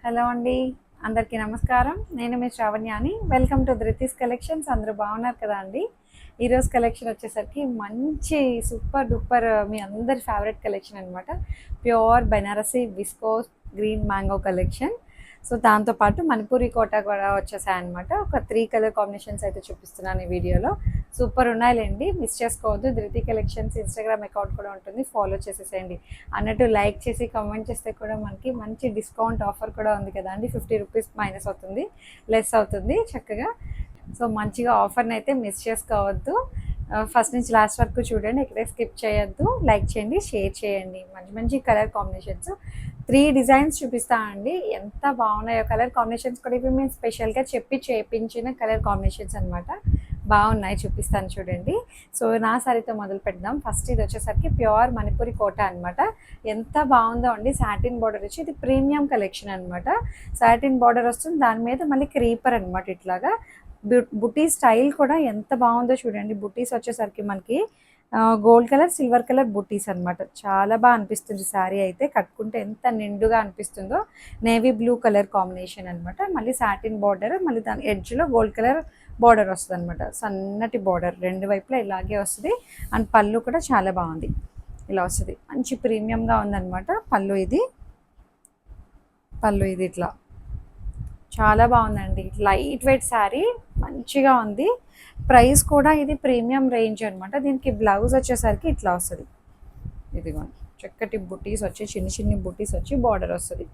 Hello అండి. అందరికీ నమస్కారం. నేను మీ శ్రావణ్యాని. Welcome to Dhruti's collections. అందరూ బాగున్నారు కదా అండి. ఈరోజు కలెక్షన్ వచ్చేసరికి మంచి సూపర్ డూపర్ మీ అందరి ఫేవరెట్ కలెక్షన్ అనమాట. Pure Banarasi viscose green mango collection. So దాంతోపాటు మణిపూరి కోట కూడా వచ్చేసాయన్నమాట. ఒక 3 కలర్ కాంబినేషన్స్ అయితే చూపిస్తున్నాను ఈ వీడియోలో. సూపర్ ఉన్నాయిలేండి, మిస్ చేసుకోవద్దు. ధృతి కలెక్షన్స్ ఇన్స్టాగ్రామ్ అకౌంట్ కూడా ఉంటుంది, ఫాలో చేసేసేయండి. అన్నట్టు లైక్ చేసి కామెంట్ చేస్తే కూడా మనకి మంచి డిస్కౌంట్ ఆఫర్ కూడా ఉంది కదా అండి. 50 రూపీస్ మైనస్ అవుతుంది, లెస్ అవుతుంది చక్కగా. సో మంచిగా ఆఫర్ని అయితే మిస్ చేసుకోవద్దు. ఫస్ట్ నుంచి లాస్ట్ వరకు చూడండి, ఎక్కడే స్కిప్ చేయొద్దు. లైక్ చేయండి, షేర్ చేయండి. మంచి మంచి కలర్ కాంబినేషన్స్ 3 డిజైన్స్ చూపిస్తానండి. ఎంత బాగున్నాయో కలర్ కాంబినేషన్స్ కూడా ఇవి మేము స్పెషల్గా చెప్పి చేయించిన కలర్ కాంబినేషన్స్ అనమాట. బాగున్నాయి, చూపిస్తాను చూడండి. సో నా సారీతో మొదలు పెడదాం. ఫస్ట్ ఇది వచ్చేసరికి ప్యూర్ మణిపూరి కోట అనమాట. ఎంత బాగుందో అండి. సాటిన్ బార్డర్ వచ్చి ఇది ప్రీమియం కలెక్షన్ అనమాట. సాటిన్ బార్డర్ వస్తుంది, దాని మీద మళ్ళీ క్రీపర్ అనమాట. ఇట్లాగా బుటీ స్టైల్ కూడా ఎంత బాగుందో చూడండి. బుటీస్ వచ్చేసరికి మనకి గోల్డ్ కలర్ సిల్వర్ కలర్ బుటీస్ అనమాట. చాలా బాగా అనిపిస్తుంది శారీ అయితే, కట్టుకుంటే ఎంత నిండుగా అనిపిస్తుందో. నేవీ బ్లూ కలర్ కాంబినేషన్ అనమాట. మళ్ళీ సాటిన్ బార్డర్, మళ్ళీ దాని ఎడ్జ్లో గోల్డ్ కలర్ బార్డర్ వస్తుంది అనమాట. సన్నటి బార్డర్ రెండు వైపులా ఇలాగే వస్తుంది. అండ్ పళ్ళు కూడా చాలా బాగుంది, ఇలా వస్తుంది. మంచి ప్రీమియంగా ఉందన్నమాట. పళ్ళు ఇది ఇట్లా చాలా బాగుందండి. లైట్ వెయిట్ శారీ మంచిగా ఉంది. ప్రైస్ కూడా ఇది ప్రీమియం రేంజ్ అనమాట. దీనికి బ్లౌజ్ వచ్చేసరికి ఇట్లా వస్తుంది. ఇదిగోండి, చక్కటి బుటీస్ వచ్చి చిన్ని చిన్ని బుటీస్ వచ్చి బార్డర్ వస్తుంది.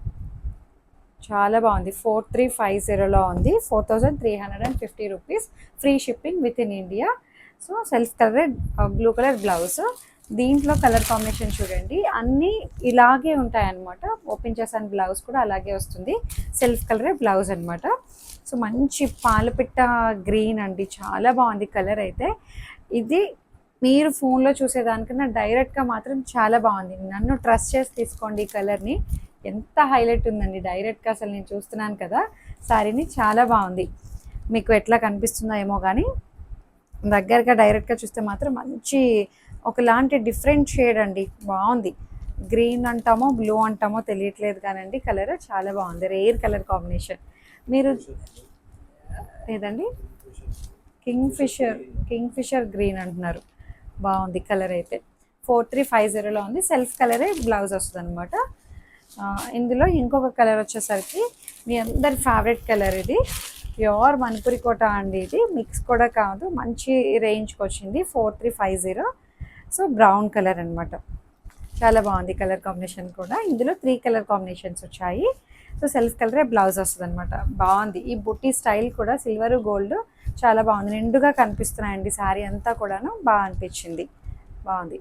చాలా బాగుంది. 4350లో ఉంది. 4350 rupees, free shipping with in India. So self colour blue colour blouse. దీంట్లో కలర్ కాంబినేషన్ చూడండి, అన్నీ ఇలాగే ఉంటాయన్నమాట. ఓపెన్ చేసాను, బ్లౌజ్ కూడా అలాగే వస్తుంది. సెల్ఫ్ కలరే బ్లౌజ్ అనమాట. సో మంచి పాలపిట్ట గ్రీన్ అండి, చాలా బాగుంది కలర్ అయితే. ఇది మీరు ఫోన్లో చూసేదానికన్నా డైరెక్ట్గా మాత్రం చాలా బాగుంది. నన్ను ట్రస్ట్ చేసి తీసుకోండి. ఈ కలర్ని ఎంత హైలైట్ ఉందండి డైరెక్ట్గా. అసలు నేను చూస్తున్నాను కదా శారీని, చాలా బాగుంది. మీకు ఎట్లా కనిపిస్తుందో ఏమో కానీ దగ్గరగా డైరెక్ట్గా చూస్తే మాత్రం మంచి ఒకలాంటి డిఫరెంట్ షేడ్ అండి. బాగుంది. గ్రీన్ అంటామో బ్లూ అంటామో తెలియట్లేదు కానండి, కలర్ చాలా బాగుంది. Rare colour combination. మీరు ఏదండి కింగ్ ఫిషర్ గ్రీన్ అంటున్నారు. బాగుంది కలర్ అయితే. 4350లో ఉంది. సెల్ఫ్ కలరే బ్లౌజ్ వస్తుంది అనమాట. ఇందులో ఇంకొక కలర్ వచ్చేసరికి మీ అందరి ఫేవరెట్ కలర్, ఇది ప్యూర్ మణిపూరి కోట అండి. ఇది మిక్స్ కూడా కాదు, మంచి రేంజ్కి వచ్చింది. 4350. సో బ్రౌన్ కలర్ అనమాట. చాలా బాగుంది కలర్ కాంబినేషన్ కూడా. ఇందులో 3 కలర్ కాంబినేషన్స్ వచ్చాయి. సో సెల్ఫ్ కలరే బ్లౌజ్ వస్తుంది అనమాట. బాగుంది. ఈ బుట్టి స్టైల్ కూడా సిల్వర్ గోల్డ్ చాలా బాగుంది. నిండుగా కనిపిస్తున్నాయండి శారీ అంతా కూడాను. బాగా అనిపించింది, బాగుంది.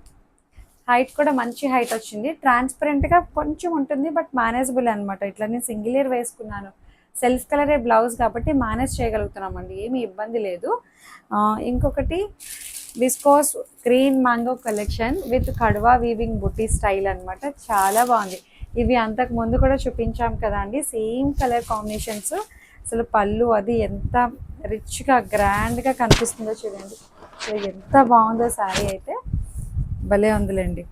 హైట్ కూడా మంచి హైట్ వచ్చింది. ట్రాన్స్పరెంట్గా కొంచెం ఉంటుంది, బట్ మేనేజబుల్ అనమాట. ఇట్లా నేను సింగిల్ ఇయర్ వేసుకున్నాను. సెల్ఫ్ కలరే బ్లౌజ్ కాబట్టి మేనేజ్ చేయగలుగుతున్నామండి, ఏమీ ఇబ్బంది లేదు. ఇంకొకటి viscose green mango collection with kadwa weaving butti style అనమాట. చాలా బాగుంది. ఇవి అంతకు ముందు కూడా చూపించాం కదా అండి, సేమ్ కలర్ కాంబినేషన్స్. అసలు పళ్ళు అది ఎంత రిచ్గా గ్రాండ్గా కనిపిస్తుందో చూడండి. సో ఎంత బాగుందో శారీ అయితే, భలే ఉందిలేండి.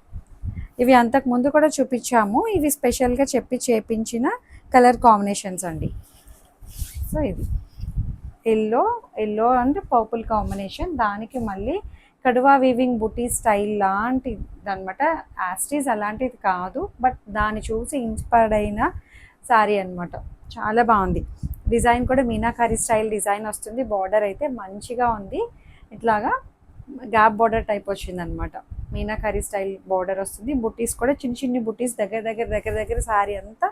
ఇవి అంతకు ముందు కూడా చూపించాము. ఇవి స్పెషల్గా చెప్పి చేపించిన కలర్ కాంబినేషన్స్ అండి. సో ఇది ఎల్లో అండ్ పర్పుల్ కాంబినేషన్. దానికి మళ్ళీ కడువా వీవింగ్ బుటీ స్టైల్ లాంటిది అనమాట. యాస్టీస్ అలాంటిది కాదు, బట్ దాన్ని చూసి ఇన్స్పైర్డ్ అయిన శారీ అనమాట. చాలా బాగుంది. డిజైన్ కూడా మీనాకారి స్టైల్ డిజైన్ వస్తుంది. బార్డర్ అయితే మంచిగా ఉంది. ఇట్లాగా గ్యాప్ బార్డర్ టైప్ వచ్చింది అనమాట. మీనాకారి స్టైల్ బార్డర్ వస్తుంది. బుటీస్ కూడా చిన్న చిన్ని బుటీస్ దగ్గర శారీ అంతా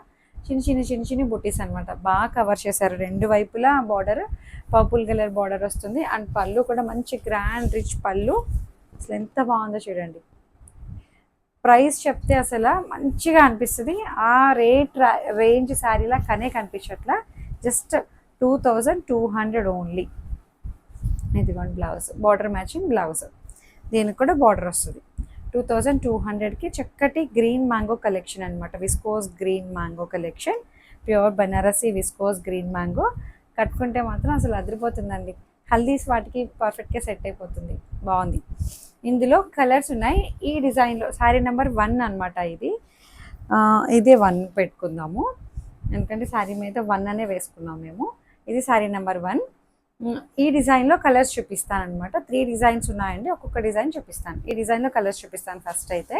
చిన్న చిన్ని బుటీస్ అనమాట. బాగా కవర్ చేశారు. రెండు వైపులా బార్డర్ పర్పుల్ కలర్ బార్డర్ వస్తుంది. అండ్ పళ్ళు కూడా మంచి గ్రాండ్ రిచ్ పళ్ళు. అసలు ఎంత బాగుందో చూడండి. ప్రైస్ చెప్తే అసలు మంచిగా అనిపిస్తుంది. ఆ రేంజ్ శారీలా కనిపించట్లా. Just 2200 only. ఇదిగోండి బ్లౌజ్, బార్డర్ మ్యాచింగ్ బ్లౌజ్. దీనికి కూడా బార్డర్ వస్తుంది. 2200కి చక్కటి గ్రీన్ మ్యాంగో కలెక్షన్ అనమాట. Viscose green mango collection, pure Banarasi viscose green mango. కట్టుకుంటే మాత్రం అసలు అదిరిపోతుందండి. హల్దీస్ వాటికి పర్ఫెక్ట్గా సెట్ అయిపోతుంది. బాగుంది. ఇందులో కలర్స్ ఉన్నాయి. ఈ డిజైన్లో శారీ నెంబర్ 1 అనమాట. ఇదే 1 పెట్టుకుందాము. ఎందుకంటే శారీ మీద 1 అనే వేసుకున్నాం మేము. ఇది శారీ నెంబర్ 1. ఈ డిజైన్లో కలర్స్ చూపిస్తాను అనమాట. 3 డిజైన్స్ ఉన్నాయండి, ఒక్కొక్క డిజైన్ చూపిస్తాను. ఈ డిజైన్లో కలర్స్ చూపిస్తాను. ఫస్ట్ అయితే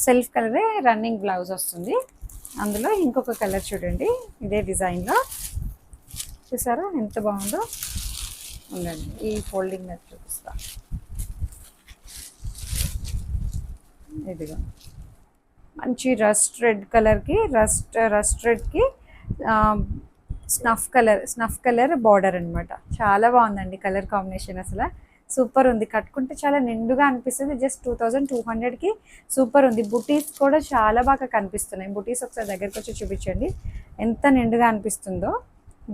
సెల్ఫ్ కలరే రన్నింగ్ బ్లౌజ్ వస్తుంది. అందులో ఇంకొక కలర్ చూడండి, ఇదే డిజైన్లో. చూసారా ఎంత బాగుందో? ఉండండి, ఈ ఫోల్డింగ్ మీద చూపిస్తా. ఇదిగో మంచి రస్ట్ రెడ్ కలర్కి రస్ట్ రెడ్కి స్నఫ్ కలర్ బార్డర్ అనమాట. చాలా బాగుందండి కలర్ కాంబినేషన్, అసలు సూపర్ ఉంది. కట్టుకుంటే చాలా నిండుగా అనిపిస్తుంది. జస్ట్ 2200కి సూపర్ ఉంది. బుటీస్ కూడా చాలా బాగా కనిపిస్తున్నాయి. బుటీస్ ఒకసారి దగ్గరికి వచ్చి చూపించండి ఎంత నిండుగా అనిపిస్తుందో.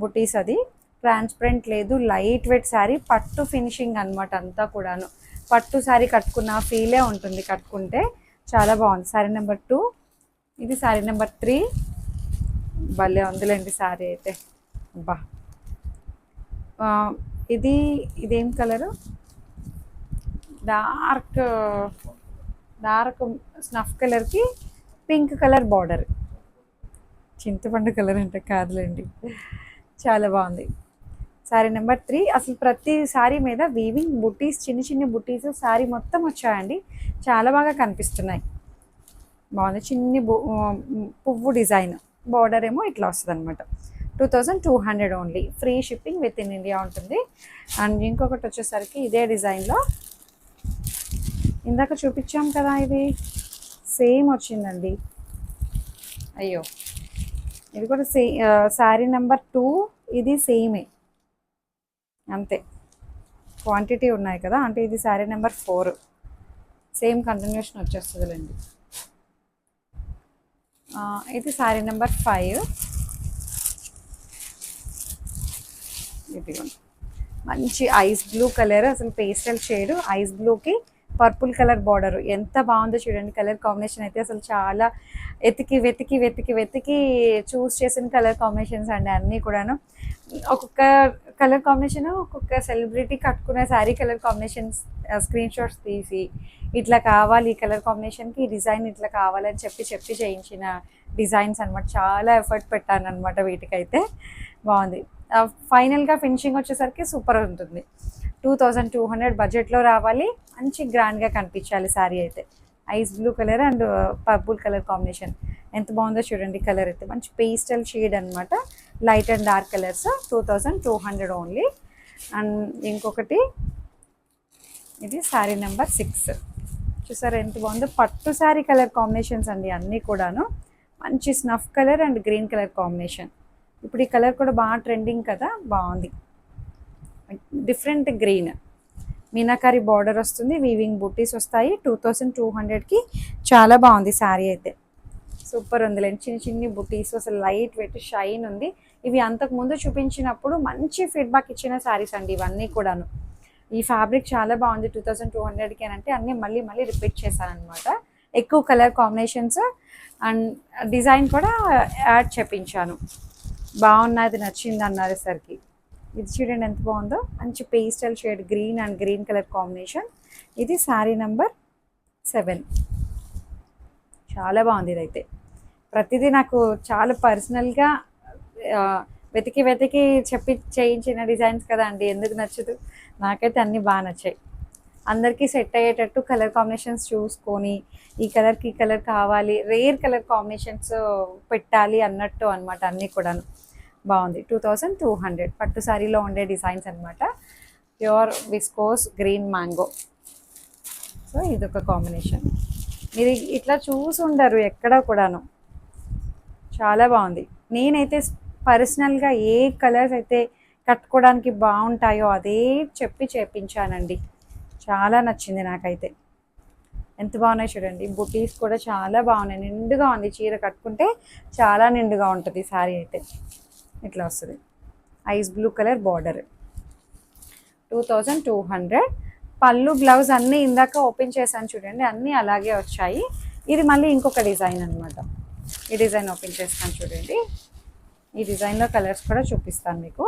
బుటీస్ అది ట్రాన్స్పరెంట్ లేదు, లైట్ వెయిట్ శారీ, పట్టు ఫినిషింగ్ అనమాట అంతా కూడాను. పట్టు శారీ కట్టుకున్న ఫీలే ఉంటుంది కట్టుకుంటే. చాలా బాగుంది. శారీ నెంబర్ 2. ఇది శారీ నెంబర్ 3. భలే ఉందిలేండి శారీ అయితే. బా ఇదేం కలరు? డార్క్ స్నఫ్ కలర్కి పింక్ కలర్ బార్డర్. చింతపండు కలర్ అంటే కాదులేండి. చాలా బాగుంది. శారీ నెంబర్ 3. అసలు ప్రతి శారీ మీద వీవింగ్ బుటీస్, చిన్న చిన్న బుటీస్ శారీ మొత్తం వచ్చాయండి. చాలా బాగా కనిపిస్తున్నాయి. బాగుంది. చిన్ని పువ్వు డిజైన్, బార్డర్ ఏమో ఇట్లా వస్తుంది అనమాట. 2200 only. Free shipping with in India ఉంటుంది. అండ్ ఇంకొకటి వచ్చేసరికి ఇదే డిజైన్లో ఇందాక చూపించాం కదా, ఇది సేమ్ వచ్చిందండి. అయ్యో, ఇది కూడా శారీ నెంబర్ 2. ఇది సేమే, అంతే క్వాంటిటీ ఉన్నాయి కదా. అంటే ఇది శారీ నెంబర్ 4. సేమ్ కంటిన్యూషన్ వచ్చేస్తుందిలేండి. ఇది శారీ నెంబర్ 5. ఇదిగోండి మంచి ఐస్ బ్లూ కలర్, అసలు పేస్టల్ షేడ్ ఐస్ బ్లూకి పర్పుల్ కలర్ బార్డర్. ఎంత బాగుందో చూడండి కలర్ కాంబినేషన్ అయితే. అసలు చాలా వెతికి చూస్ చేసిన కలర్ కాంబినేషన్స్ అండి అన్నీ కూడాను. ఒక్కొక్క కలర్ కాంబినేషన్ ఒక్కొక్క సెలబ్రిటీ కట్టుకునే sari colour combinations screen shots తీసి, ఇట్లా కావాలి ఈ కలర్ కాంబినేషన్కి, ఈ డిజైన్ ఇట్లా కావాలని చెప్పి చేయించిన డిజైన్స్ అనమాట. చాలా ఎఫర్ట్ పెట్టాను అనమాట వీటికైతే. బాగుంది. ఫైనల్గా ఫినిషింగ్ వచ్చేసరికి సూపర్ ఉంటుంది. 2200 బడ్జెట్లో రావాలి, మంచి గ్రాండ్గా కనిపించాలి శారీ అయితే. Ice blue colour and purple colour combination ఎంత బాగుందో చూడండి. కలర్ అయితే మంచి పేస్టల్ షేడ్ అనమాట. Light and dark colours. 2200 only. And ఇంకొకటి ఇది శారీ నెంబర్ 6. చూసారా ఎంత బాగుందో? పట్టు శారీ కలర్ కాంబినేషన్స్ అండి అన్నీ కూడాను. మంచి snuff colour and green colour combination. ఇప్పుడు ఈ కలర్ కూడా బాగా ట్రెండింగ్ కదా, బాగుంది. డిఫరెంట్ గ్రీన్, మీనాకారి బార్డర్ వస్తుంది, వీవింగ్ బుట్టీస్ వస్తాయి. 2200కి చాలా బాగుంది శారీ అయితే. సూపర్ ఉందిలేండి. చిన్ని బుట్టీస్, అసలు లైట్ వెయిట్ షైన్ ఉంది. ఇవి అంతకుముందు చూపించినప్పుడు మంచి ఫీడ్బ్యాక్ ఇచ్చిన శారీస్ అండి ఇవన్నీ కూడాను. ఈ ఫ్యాబ్రిక్ చాలా బాగుంది 2200కి అని అంటే అన్నీ మళ్ళీ రిపీట్ చేశాను అనమాట. ఎక్కువ కలర్ కాంబినేషన్స్ అండ్ డిజైన్ కూడా యాడ్ చేపించాను. బాగున్నది, నచ్చింది అన్నసరికి. ఇది చూడండి ఎంత బాగుందో, మంచి pastel shade green and green colour combination. ఇది శారీ నెంబర్ 7. చాలా బాగుంది ఇదైతే. ప్రతిదీ నాకు చాలా పర్సనల్గా వెతికి చేయించిన డిజైన్స్ కదా అండి, ఎందుకు నచ్చదు? నాకైతే అన్నీ బాగా నచ్చాయి. అందరికీ సెట్ అయ్యేటట్టు కలర్ కాంబినేషన్స్ చూసుకొని, ఈ కలర్కి ఈ కలర్ కావాలి, రేర్ కలర్ కాంబినేషన్స్ పెట్టాలి అన్నట్టు అనమాట అన్నీ కూడాను. బాగుంది. 2200 పట్టు శారీలో ఉండే డిజైన్స్ అనమాట. Pure viscose green mango. So ఇదొక కాంబినేషన్. మీరు ఇట్లా చూసి ఉండరు ఎక్కడ కూడాను. చాలా బాగుంది. నేనైతే పర్సనల్గా ఏ కలర్స్ అయితే కట్టుకోవడానికి బాగుంటాయో అదే చేపించానండి. చాలా నచ్చింది నాకైతే. ఎంత బాగున్నాయి చూడండి. బుటీస్ కూడా చాలా బాగున్నాయి, నిండుగా ఉంది. చీర కట్టుకుంటే చాలా నిండుగా ఉంటుంది శారీ అయితే. ఇట్లా వస్తుంది. Ice blue colour border. 2200. పళ్ళు బ్లౌజ్ అన్నీ ఇందాక ఓపెన్ చేశాను చూడండి, అన్నీ అలాగే వచ్చాయి. ఇది మళ్ళీ ఇంకొక డిజైన్ అనమాట. ఈ డిజైన్ ఓపెన్ చేస్తాను చూడండి. ఈ డిజైన్లో కలర్స్ కూడా చూపిస్తాను మీకు.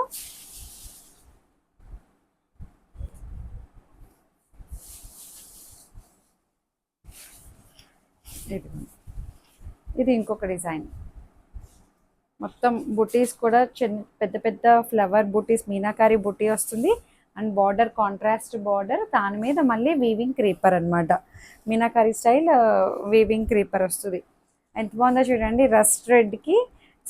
ఇది ఇంకొక డిజైన్. మొత్తం బుటీస్ కూడా పెద్ద పెద్ద ఫ్లవర్ బుటీస్ మీనాకారి బుటీ వస్తుంది. అండ్ బార్డర్ కాంట్రాస్ట్ బార్డర్, దాని మీద మళ్ళీ వీవింగ్ క్రీపర్ అనమాట. మీనాకారి స్టైల్ వీవింగ్ క్రీపర్ వస్తుంది. ఎంత బాగుందో చూడండి. రస్ట్ రెడ్కి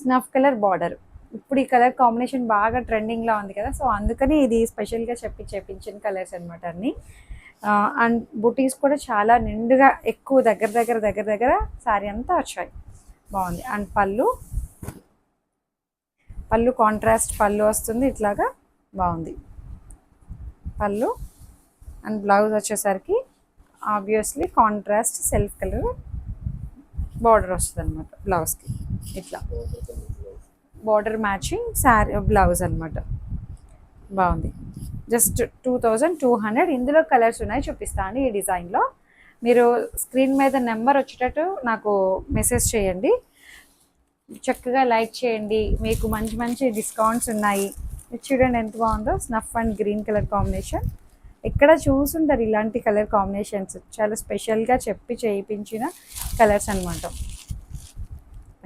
స్నఫ్ కలర్ బార్డర్. ఇప్పుడు ఈ కలర్ కాంబినేషన్ బాగా ట్రెండింగ్లో ఉంది కదా, సో అందుకని ఇది స్పెషల్గా చేపించిన కలర్స్ అనమాట అన్నీ. అండ్ బుటీస్ కూడా చాలా నిండుగా ఎక్కువ దగ్గర శారీ అంతా వచ్చాయి. బాగుంది. అండ్ పళ్ళు కాంట్రాస్ట్ పళ్ళు వస్తుంది ఇట్లాగా. బాగుంది పళ్ళు. అండ్ బ్లౌజ్ వచ్చేసరికి obviously contrast self colour border వస్తుంది అనమాట బ్లౌజ్కి. ఇట్లా బార్డర్ మ్యాచింగ్ శారీ బ్లౌజ్ అనమాట. బాగుంది. జస్ట్ 2200. ఇందులో కలర్స్ ఉన్నాయి, చూపిస్తాను ఈ డిజైన్లో. మీరు స్క్రీన్ మీద నెంబర్ వచ్చేటట్టు నాకు మెసేజ్ చేయండి. చక్కగా లైక్ చేయండి. మీకు మంచి మంచి డిస్కౌంట్స్ ఉన్నాయి. చూడండి ఎంత బాగుందో. Snuff and green colour combination. ఎక్కడ చూసుంటారు ఇలాంటి కలర్ కాంబినేషన్స్. చాలా స్పెషల్గా చెప్పి చేయించిన కలర్స్ అనమాట.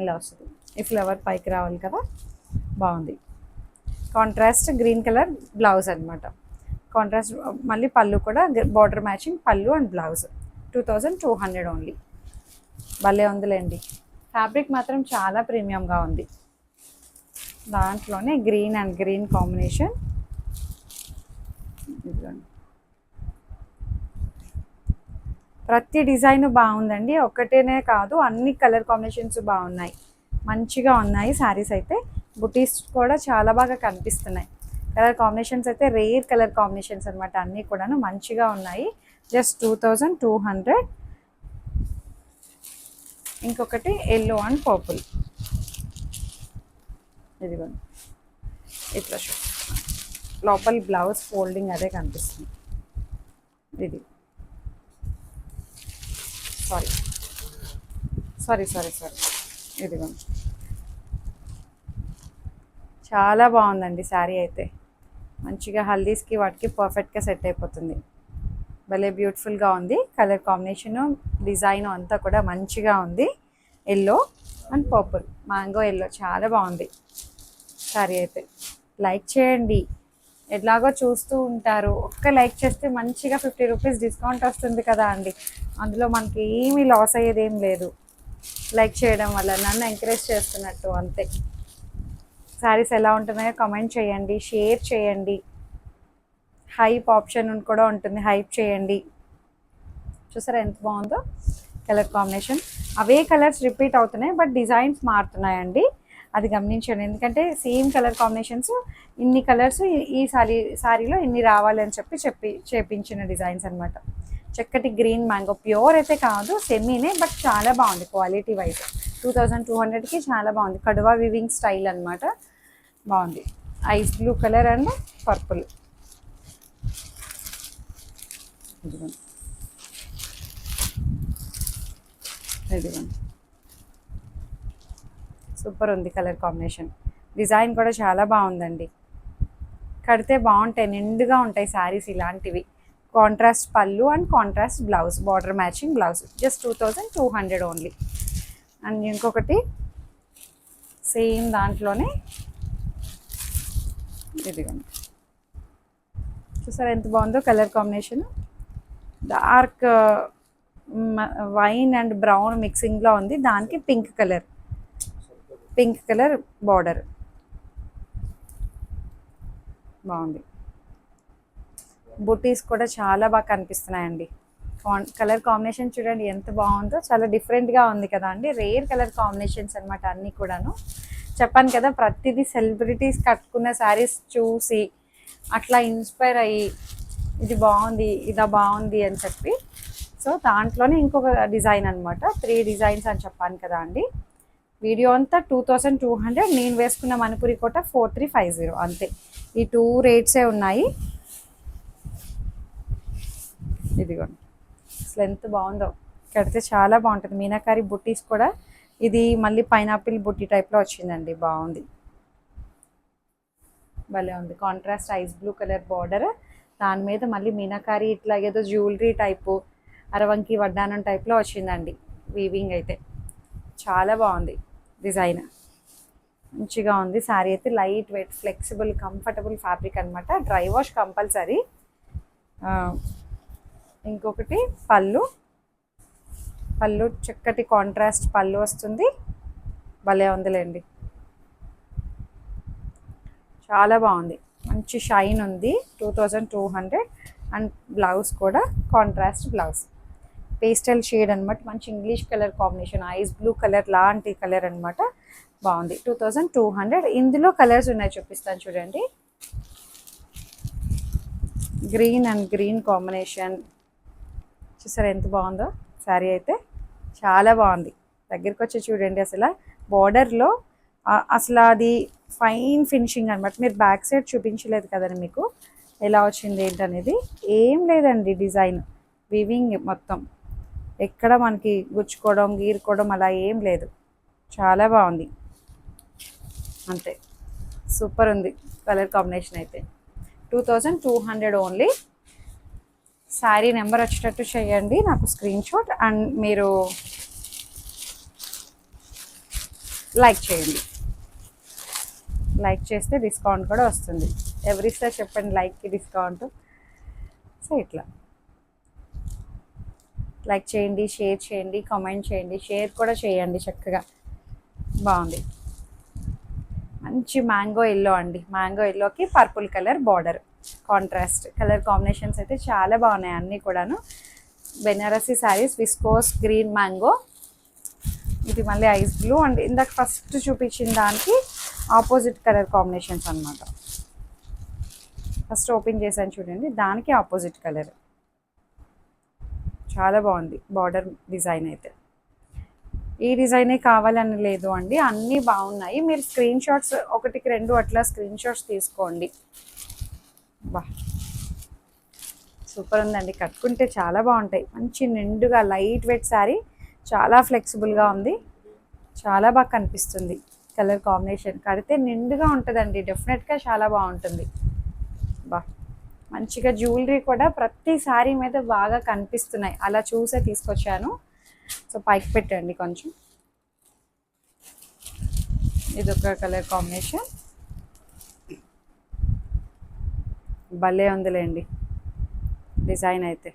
ఇలా వస్తుంది. ఈ ఫ్లవర్ పైకి రావాలి కదా. బాగుంది. కాంట్రాస్ట్ గ్రీన్ కలర్ బ్లౌజ్ అనమాట. కాంట్రాస్ట్ మళ్ళీ పళ్ళు కూడా బార్డర్ మ్యాచింగ్ పళ్ళు అండ్ బ్లౌజ్. 2200 ఓన్లీ. భలే ఉందిలేండి. ఫ్యాబ్రిక్ మాత్రం చాలా ప్రీమియంగా ఉంది. దాంట్లోనే గ్రీన్ అండ్ గ్రీన్ కాంబినేషన్. ప్రతి డిజైన్ బాగుందండి. ఒక్కటేనే కాదు, అన్ని కలర్ కాంబినేషన్స్ బాగున్నాయి. మంచిగా ఉన్నాయి శారీస్ అయితే. బుటీస్ కూడా చాలా బాగా కనిపిస్తున్నాయి. కలర్ కాంబినేషన్స్ అయితే రేర్ కలర్ కాంబినేషన్స్ అనమాట. అన్నీ కూడాను మంచిగా ఉన్నాయి. జస్ట్ 2200. ఇంకొకటి ఎల్లో అండ్ పర్పుల్. ఇదిగోండి ఇట్లా లోపల బ్లౌజ్ ఫోల్డింగ్ అదే కనిపిస్తుంది. ఇది సారీ ఇదిగోండి. చాలా బాగుందండి శారీ అయితే. మంచిగా హల్దీస్కి వాటికి పర్ఫెక్ట్గా సెట్ అయిపోతుంది. భలే బ్యూటిఫుల్గా ఉంది. కలర్ కాంబినేషను డిజైన్ అంతా కూడా మంచిగా ఉంది. Yellow and purple, mango yellow చాలా బాగుంది శారీ అయితే. లైక్ చేయండి. ఎలాగో చూస్తూ ఉంటారు, ఒక్క లైక్ చేస్తే మంచిగా 50 రూపీస్ డిస్కౌంట్ వస్తుంది కదా అండి. అందులో మనకి ఏమీ లాస్ అయ్యేది ఏం లేదు. లైక్ చేయడం వల్ల నన్ను ఎంకరేజ్ చేస్తున్నట్టు అంతే. శారీస్ ఎలా ఉంటున్నాయో కామెంట్ చేయండి, షేర్ చేయండి. హైప్ ఆప్షన్ కూడా ఉంటుంది, హైప్ చేయండి. చూసారా ఎంత బాగుందో కలర్ కాంబినేషన్. అవే కలర్స్ రిపీట్ అవుతున్నాయి, బట్ డిజైన్స్ మారుతున్నాయండి. అది గమనించండి. ఎందుకంటే సేమ్ కలర్ కాంబినేషన్స్ ఇన్ని కలర్స్ ఈ శారీలో ఇన్ని రావాలని చేపించిన డిజైన్స్ అనమాట. చక్కటి గ్రీన్ మ్యాంగో, ప్యూర్ అయితే కాదు, సెమీనే, బట్ చాలా బాగుంది క్వాలిటీ వైజ్. 2200కి చాలా బాగుంది. కడువా వివింగ్ స్టైల్ అనమాట. బాగుంది. Ice blue colour and purple. ఇదిగోండి సూపర్ ఉంది కలర్ కాంబినేషన్. డిజైన్ కూడా చాలా బాగుందండి. కడితే బాగుంటాయి, నిండుగా ఉంటాయి శారీస్ ఇలాంటివి. Contrast pallu and contrast blouse, border matching blouse. Just 2200 only. And ఇంకొకటి సేమ్ దాంట్లోనే ఇదిగోండి. చూసారా ఎంత బాగుందో colour combination. Dark wine and brown మిక్సింగ్లో ఉంది. దానికి పింక్ కలర్ బార్డర్. బాగుంది. బుటీస్ కూడా చాలా బాగా కనిపిస్తున్నాయండి. కలర్ కాంబినేషన్ చూడండి ఎంత బాగుందో. చాలా డిఫరెంట్గా ఉంది కదా అండి. రేర్ కలర్ కాంబినేషన్స్ అనమాట అన్నీ కూడాను. చెప్పాను కదా, ప్రతిదీ సెలబ్రిటీస్ కట్టుకున్న శారీస్ చూసి అట్లా ఇన్స్పైర్ అయ్యి ఇది బాగుంది, ఇదా బాగుంది అని చెప్పి. సో దాంట్లోనే ఇంకొక డిజైన్ అనమాట. 3 డిజైన్స్ అని చెప్పాను కదా అండి. వీడియో అంతా 2200. నేను వేసుకున్న మణిపురి కోట 4350 అంతే. ఈ 2 రేట్సే ఉన్నాయి. ఇదిగోండి అసలు ఎంత బాగుందో. కడితే చాలా బాగుంటుంది. మీనాకారి బుట్టీస్ కూడా. ఇది మళ్ళీ పైనాపిల్ బుట్టి టైప్లో వచ్చిందండి. బాగుంది, భలే ఉంది. Contrast ice blue colour border, దాని మీద మళ్ళీ మీనాకారి ఇట్లా ఏదో జ్యువెలరీ టైపు, అరవంకి వడ్డానం టైప్లో వచ్చిందండి వీవింగ్ అయితే. చాలా బాగుంది డిజైన్. మంచిగా ఉంది శారీ అయితే. Light weight, flexible, comfortable fabric అనమాట. Dry wash compulsory. ఇంకొకటి పళ్ళు. పళ్ళు చక్కటి కాంట్రాస్ట్ పళ్ళు వస్తుంది. భలే ఉందిలేండి, చాలా బాగుంది. మంచి షైన్ ఉంది. 2200. అండ్ బ్లౌజ్ కూడా కాంట్రాస్ట్ బ్లౌజ్. పేస్టల్ షేడ్ అనమాట. మంచి English colour combination, ice blue colour లాంటి కలర్ అనమాట. బాగుంది. 2200. ఇందులో కలర్స్ ఉన్నాయి, చూపిస్తాను చూడండి. Green and green combination. చూసారా ఎంత బాగుందో శారీ అయితే. చాలా బాగుంది. దగ్గరికి వచ్చి చూడండి. అసలు బార్డర్లో అసలు అది ఫైన్ ఫినిషింగ్ అనమాట. మీరు బ్యాక్ సైడ్ చూపించలేదు కదండి మీకు ఎలా వచ్చింది ఏంటనేది. ఏం లేదండి, డిజైన్ వివింగ్ మొత్తం, ఎక్కడ మనకి గుచ్చుకోవడం గీరుకోవడం అలా ఏం లేదు. చాలా బాగుంది, అంతే. సూపర్ ఉంది కలర్ కాంబినేషన్ అయితే. 2200 ఓన్లీ. శారీ నెంబర్ వచ్చేటట్టు చేయండి నాకు స్క్రీన్ షాట్, అండ్ మీరు లైక్ చేయండి. లైక్ చేస్తే డిస్కౌంట్ కూడా వస్తుంది. ఎవరిస్తారు చెప్పండి లైక్కి డిస్కౌంట్. సో ఇట్లా లైక్ చేయండి, షేర్ చేయండి, కామెంట్ చేయండి, షేర్ కూడా చేయండి చక్కగా. బాగుంది. మంచి మ్యాంగో ఎల్లో అండి. మ్యాంగో ఎల్లోకి purple colour border, contrast colour combinations అయితే చాలా బాగున్నాయి అన్నీ కూడాను. Banarasi saris, viscose green mango, ఇది మళ్ళీ ఐస్ బ్లూ, అండ్ ఇందాక ఫస్ట్ చూపించిన దానికి ఆపోజిట్ కలర్ కాంబినేషన్స్ అనమాట. ఫస్ట్ ఓపెన్ చేశాను చూడండి, దానికి ఆపోజిట్ కలర్. చాలా బాగుంది బార్డర్ డిజైన్ అయితే. ఈ డిజైనే కావాలని లేదు అండి, అన్నీ బాగున్నాయి. మీరు స్క్రీన్ షాట్స్ 1కి 2 అట్లా స్క్రీన్ షాట్స్ తీసుకోండి. బా సూపర్ ఉందండి. కట్టుకుంటే చాలా బాగుంటాయి. మంచి నిండుగా లైట్ వెయిట్ శారీ, చాలా ఫ్లెక్సిబుల్గా ఉంది, చాలా బాగా కనిపిస్తుంది. కలర్ కాంబినేషన్ కడితే నిండుగా ఉంటుందండి, డెఫినెట్గా చాలా బాగుంటుంది. బా మంచిగా జ్యువెలరీ కూడా ప్రతి శారీ మీద బాగా కనిపిస్తున్నాయి, అలా చూసే తీసుకొచ్చాను. సో పైకి పెట్టండి కొంచెం. ఇదొక కలర్ కాంబినేషన్, భలే ఉందిలేండి డిజైన్ అయితే.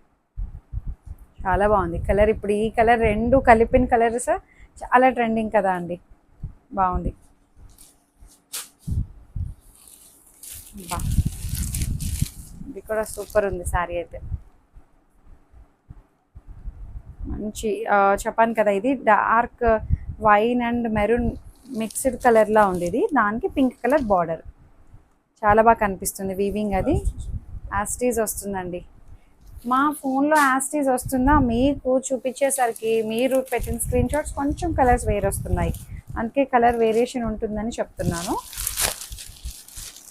చాలా బాగుంది కలర్. ఇప్పుడు ఈ కలర్ రెండు కలిపిన కలర్స్ చాలా ట్రెండింగ్ కదా అండి. బాగుంది. బా ఇది కూడా సూపర్ ఉంది శారీ అయితే. మంచి చెప్పాను కదా, ఇది dark wine and maroon mixed కలర్లా ఉంది. ఇది దానికి పింక్ కలర్ బార్డర్, చాలా బాగా కనిపిస్తుంది వీవింగ్. అది యాస్టీజ్ వస్తుందండి. మా ఫోన్లో యాస్టీజ్ వస్తుందా, మీకు చూపించేసరికి మీరు పెట్టిన స్క్రీన్ షాట్స్ కొంచెం కలర్స్ వేరే వస్తున్నాయి, అందుకే కలర్ వేరియేషన్ ఉంటుందని చెప్తున్నాను.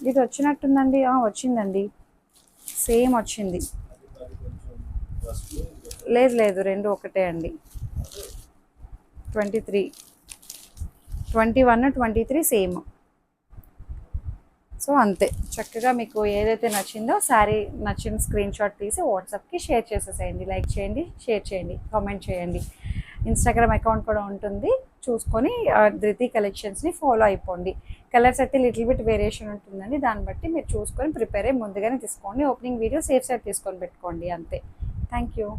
ఇది వచ్చినట్టుందండి. వచ్చిందండి, సేమ్ వచ్చింది. లేదు లేదు, రెండు ఒకటే అండి. 23, 21, 23 సేమ్. సో అంతే. చక్కగా మీకు ఏదైతే నచ్చిందో శారీ నచ్చిన స్క్రీన్ షాట్ తీసి వాట్సాప్కి షేర్ చేసేసేయండి. లైక్ చేయండి, షేర్ చేయండి, కామెంట్ చేయండి. ఇన్స్టాగ్రామ్ అకౌంట్ కూడా ఉంటుంది, చూసుకొని ధృతి కలెక్షన్స్ని ఫాలో అయిపోండి. కలర్స్ అయితే లిటిల్ బిట్ వేరియేషన్ ఉంటుందండి, దాన్ని బట్టి మీరు చూసుకొని ప్రిపేర్ అయ్యి ముందుగానే తీసుకోండి. ఓపెనింగ్ వీడియో సేఫ్ సైడ్ తీసుకొని పెట్టుకోండి, అంతే. Thank you.